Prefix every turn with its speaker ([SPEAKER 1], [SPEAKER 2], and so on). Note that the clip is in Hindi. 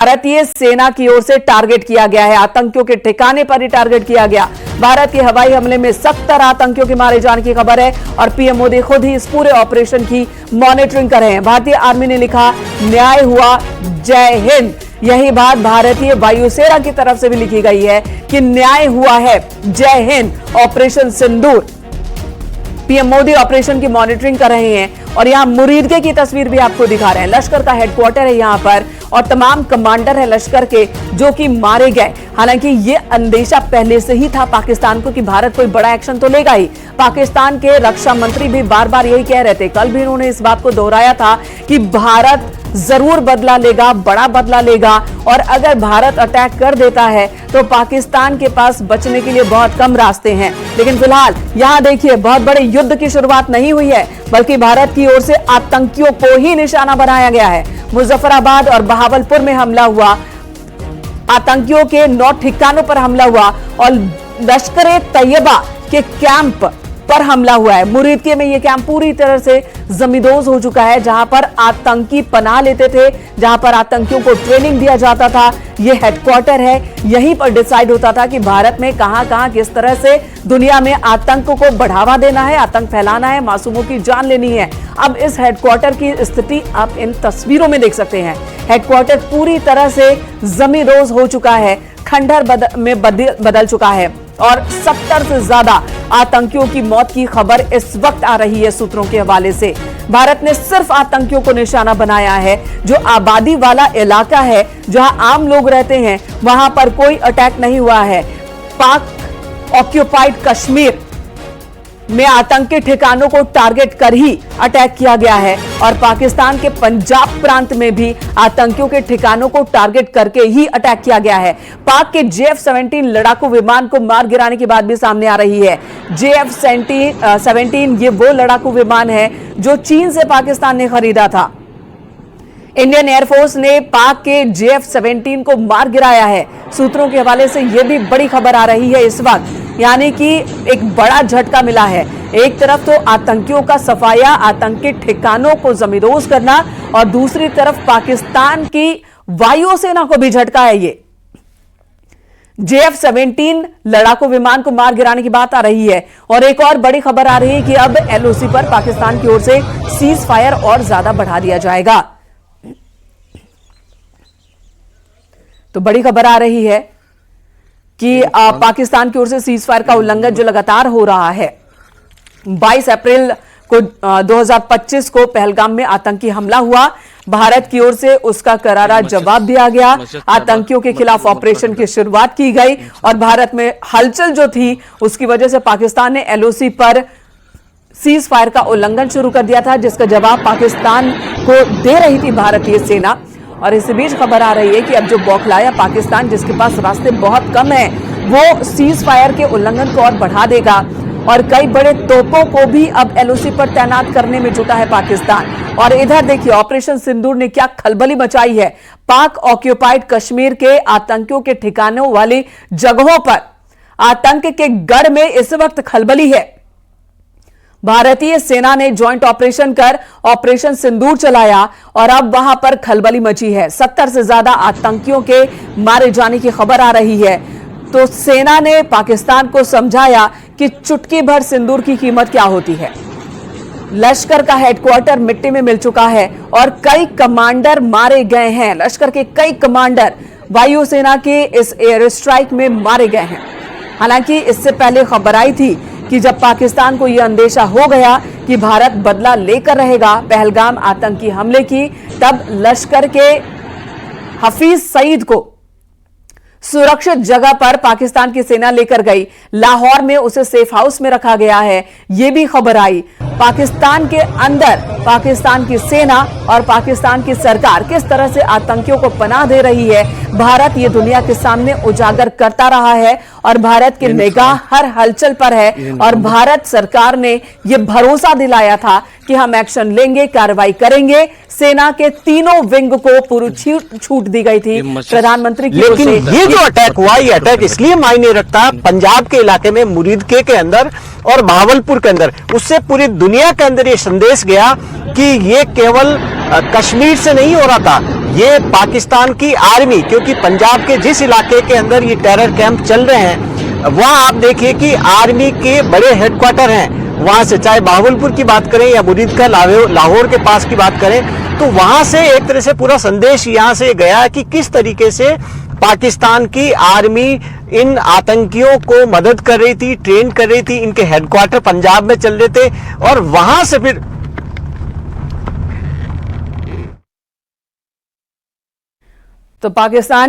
[SPEAKER 1] भारतीय सेना की ओर से टारगेट किया गया है। आतंकियों के ठिकाने पर ही टारगेट किया गया। भारत के हवाई हमले में 70 आतंकियों के मारे जाने की खबर है और पीएम मोदी खुद ही इस पूरे ऑपरेशन की मॉनिटरिंग कर रहे हैं। भारतीय आर्मी ने लिखा, न्याय हुआ, जय हिंद। यही बात भारतीय वायुसेना की तरफ से भी लिखी गई है कि न्याय हुआ है, जय हिंद। ऑपरेशन सिंदूर, पीएम मोदी ऑपरेशन की मॉनिटरिंग कर रहे हैं और यहां मुरीदके की तस्वीर भी आपको दिखा रहे हैं। लश्कर का हेडक्वार्टर है यहां पर और तमाम कमांडर है लश्कर के जो कि मारे गए। हालांकि ये अंदेशा पहले से ही था पाकिस्तान को कि भारत कोई बड़ा एक्शन तो लेगा ही। पाकिस्तान के रक्षा मंत्री भी बार बार यही कह रहे थे, कल भी उन्होंने इस बात को दोहराया था कि भारत जरूर बदला लेगा, बड़ा बदला लेगा और अगर भारत अटैक कर देता है तो पाकिस्तान के पास बचने के लिए बहुत कम रास्ते हैं। लेकिन फिलहाल यहां देखिए, बहुत बड़े युद्ध की शुरुआत नहीं हुई है बल्कि भारत की ओर से आतंकियों को ही निशाना बनाया गया है। मुजफ्फराबाद और बहावलपुर में हमला हुआ, आतंकियों के 9 ठिकानों पर हमला हुआ और लश्कर-ए-तैयबा के कैंप पर हमला हुआ है। मुरीदके में यह कैंप पूरी तरह से जमींदोज हो चुका है, जहां पर आतंकी पनाह लेते थे, जहां पर आतंकियों को ट्रेनिंग दिया जाता था। यह हेडक्वार्टर है, यहीं पर डिसाइड होता था कि भारत में कहां-कहां किस तरह से दुनिया में आतंक को बढ़ावा देना है, आतंक फैलाना है, मासूमों की जान लेनी है। अब इस हेडक्वार्टर की स्थिति आप इन तस्वीरों में देख सकते हैं। हेडक्वार्टर पूरी तरह से जमींदोज हो चुका है, खंडहर में बदल चुका है और 70 से ज्यादा आतंकियों की मौत की खबर इस वक्त आ रही है सूत्रों के हवाले से। भारत ने सिर्फ आतंकियों को निशाना बनाया है। जो आबादी वाला इलाका है, जहां आम लोग रहते हैं, वहां पर कोई अटैक नहीं हुआ है। पाक ऑक्यूपाइड कश्मीर में आतंकी ठिकानों को टारगेट कर ही अटैक किया गया है और पाकिस्तान के पंजाब प्रांत में भी आतंकियों के ठिकानों को टारगेट करके ही अटैक किया गया है। पाक के JF-17 लड़ाकू विमान को मार गिराने की बात भी सामने आ रही है। JF-17 ये वो लड़ाकू विमान है जो चीन से पाकिस्तान ने खरीदा था। इंडियन एयरफोर्स ने पाक के JF-17 को मार गिराया है। सूत्रों के हवाले से यह भी बड़ी खबर आ रही है इस वक्त, यानी कि एक बड़ा झटका मिला है। एक तरफ तो आतंकियों का सफाया, आतंकी ठिकानों को जमींदोज करना और दूसरी तरफ पाकिस्तान की वायुसेना को भी झटका है। ये JF-17 लड़ाकू विमान को मार गिराने की बात आ रही है और एक और बड़ी खबर आ रही है कि अब LOC पर पाकिस्तान की ओर से सीज फायर और ज्यादा बढ़ा दिया जाएगा। तो बड़ी खबर आ रही है कि पाकिस्तान की ओर से सीज फायर का उल्लंघन जो लगातार हो रहा है। 22 अप्रैल को 2025 को पहलगाम में आतंकी हमला हुआ। भारत की ओर से उसका करारा जवाब दिया गया। आतंकियों के खिलाफ ऑपरेशन की शुरुआत की गई और भारत में हलचल जो थी उसकी वजह से पाकिस्तान ने LOC पर सीज फायर का उल्लंघन शुरू कर दिया था, जिसका जवाब पाकिस्तान को दे रही थी भारतीय सेना। और इसी बीच खबर आ रही है कि अब जो बौखलाया पाकिस्तान, जिसके पास रास्ते बहुत कम है, वो सीज फायर के उल्लंघन को और बढ़ा देगा और कई बड़े तोपों को भी अब LOC पर तैनात करने में जुटा है पाकिस्तान। और इधर देखिए, ऑपरेशन सिंदूर ने क्या खलबली मचाई है। पाक ऑक्यूपाइड कश्मीर के आतंकियों के ठिकानों वाली जगहों पर आतंक के गढ़ में इस वक्त खलबली है। भारतीय सेना ने ज्वाइंट ऑपरेशन कर ऑपरेशन सिंदूर चलाया और अब वहां पर खलबली मची है। 70 से ज्यादा आतंकियों के मारे जाने की खबर आ रही है। तो सेना ने पाकिस्तान को समझाया कि चुटकी भर सिंदूर की कीमत क्या होती है। लश्कर का हेडक्वार्टर मिट्टी में मिल चुका है और कई कमांडर मारे गए हैं। लश्कर के कई कमांडर वायुसेना के इस एयर स्ट्राइक में मारे गए हैं। हालांकि इससे पहले खबर आई थी कि जब पाकिस्तान को यह अंदेशा हो गया कि भारत बदला लेकर रहेगा पहलगाम आतंकी हमले की, तब लश्कर के हफीज सईद को सुरक्षित जगह पर पाकिस्तान की सेना लेकर गई। लाहौर में उसे सेफ हाउस में रखा गया है, यह भी खबर आई। पाकिस्तान के अंदर पाकिस्तान की सेना और पाकिस्तान की सरकार किस तरह से आतंकियों को पनाह दे रही है, भारत ये दुनिया के सामने उजागर करता रहा है और भारत की निगाह हर हलचल पर है। और भारत सरकार ने यह भरोसा दिलाया था कि हम एक्शन लेंगे, कार्रवाई करेंगे। सेना के तीनों विंग को पूरी छूट दी गई थी प्रधानमंत्री की।
[SPEAKER 2] लेकिन ये जो अटैक हुआ, ये अटैक इसलिए मायने रखता है पंजाब के इलाके में, मुरीदके के अंदर और बहावलपुर के अंदर, उससे पूरी दुनिया के अंदर ये संदेश गया कि ये केवल कश्मीर से नहीं हो रहा था, ये पाकिस्तान की आर्मी, क्योंकि पंजाब के जिस इलाके के अंदर ये टेरर कैंप चल रहे हैं वहां आप देखिए कि आर्मी के बड़े हेडक्वार्टर हैं, वहां से चाहे बाहुलपुर की बात करें या मुरीद का लाहौर के पास की बात करें, तो वहां से एक तरह से पूरा संदेश यहां से गया कि किस तरीके से पाकिस्तान की आर्मी इन आतंकियों को मदद कर रही थी, ट्रेन कर रही थी, इनके हेडक्वार्टर पंजाब में चल रहे थे और वहां से फिर
[SPEAKER 1] तो पाकिस्तान